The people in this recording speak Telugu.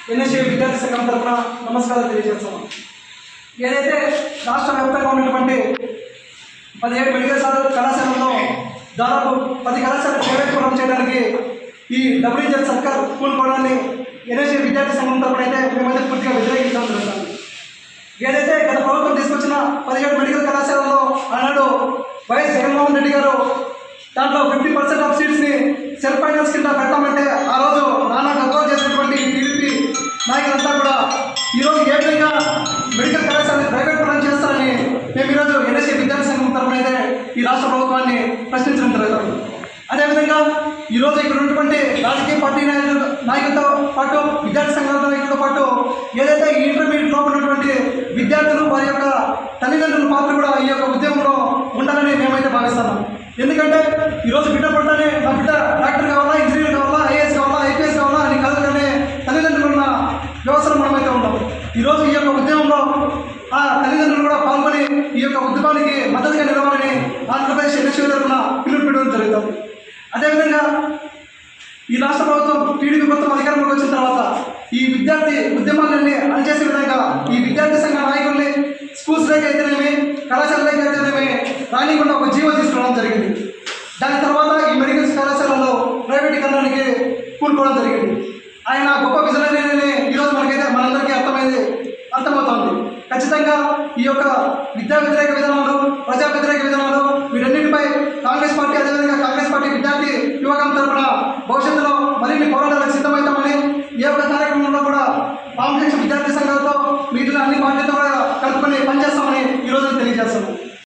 ఎన్ఎస్ఏ విద్యార్థి సంఘం తరఫున నమస్కారాలు తెలియజేస్తున్నాం. ఏదైతే రాష్ట్ర వ్యాప్తంగా ఉన్నటువంటి 17 మెడికల్ కళాశాలలో దాదాపు 10 కళాశాలలు ప్రైవేట్ పరం చేయడానికి ఈ డబ్ల్యూజెడ్ సర్కార్ కూలుకోవడాన్ని ఎన్ఎస్ఏ విద్యార్థి సంఘం తరఫున అయితే మేమైతే పూర్తిగా వ్యతిరేకించడం జరుగుతుంది. ఏదైతే గత ప్రభుత్వం తీసుకొచ్చిన 17 మెడికల్ కళాశాలలో ఆనాడు వైఎస్ జగన్మోహన్ రెడ్డి గారు దాంట్లో 50% ఆఫ్ సీట్స్ని సెల్ఫ్ ఫైనాన్స్ కింద పెట్టామంటే ఆ రోజు నానా గౌరవం చేసినటువంటి టీడీపీ నాయకులంతా కూడా ఈరోజు ఏ విధంగా మెడికల్ కళాశాలని ప్రైవేట్ పరం చేస్తారని మేము ఈరోజు ఎన్ఎస్ఏ విద్యార్థి సంఘం తరఫున అయితే ఈ రాష్ట్ర ప్రభుత్వాన్ని ప్రశ్నించడం జరుగుతుంది. అదేవిధంగా ఈరోజు ఇక్కడ ఉన్నటువంటి రాజకీయ పార్టీ నాయకులతో పాటు విద్యార్థి సంఘాల నాయకులతో పాటు ఏదైతే ఈ ఇంటర్మీడియట్ లో ఉన్నటువంటి విద్యార్థులు వారి యొక్క తల్లిదండ్రుల పాత్ర కూడా ఈ యొక్క ఉద్యమంలో ఉండాలని మేమైతే భావిస్తున్నాం. ఎందుకంటే ఈరోజు బిడ్డ పుట్టనే నా బిడ్డ డాక్టర్ కావాలా, ఇంజనీర్ కావాలా, ఐఏఎస్ కావాలా, ఐపీఎస్ కావాలా అని కాదుగానే తల్లిదండ్రులు ఉన్న వ్యవస్థలో మనమైతే ఉన్నాం. ఈరోజు ఈ యొక్క ఉద్యమంలో ఆ తల్లిదండ్రులు కూడా పాల్గొని ఈ యొక్క ఉద్యమానికి మద్దతుగా నిలవాలని ఆంధ్రప్రదేశ్ ఎన్ఎస్ఏ తరఫున పిలుపునివ్వడం జరుగుతుంది. అదేవిధంగా ఈ రాష్ట్ర ప్రభుత్వం టీడీపీ ప్రభుత్వం అధికారంలోకి వచ్చిన తర్వాత ఈ విద్యార్థి ఉద్యమాలన్నీ అణచేసే విధంగా ఈ విద్యార్థి సంఘ నాయకుల్ని స్కూల్స్ లేక అయితేనేమి, కళాశాల లేక అయితేనేమి రానికుండా ఒక జీవో తీసుకోవడం జరిగింది. దాని తర్వాత ఈ మెడికల్ కళాశాలలో ప్రైవేటీకరణకి కూరుకోవడం జరిగింది. ఆయన గొప్ప విజనరీ ఈరోజు మనకైతే మనందరికీ అర్థమవుతోంది. ఖచ్చితంగా ఈ యొక్క విద్యా వ్యతిరేక విధానంలో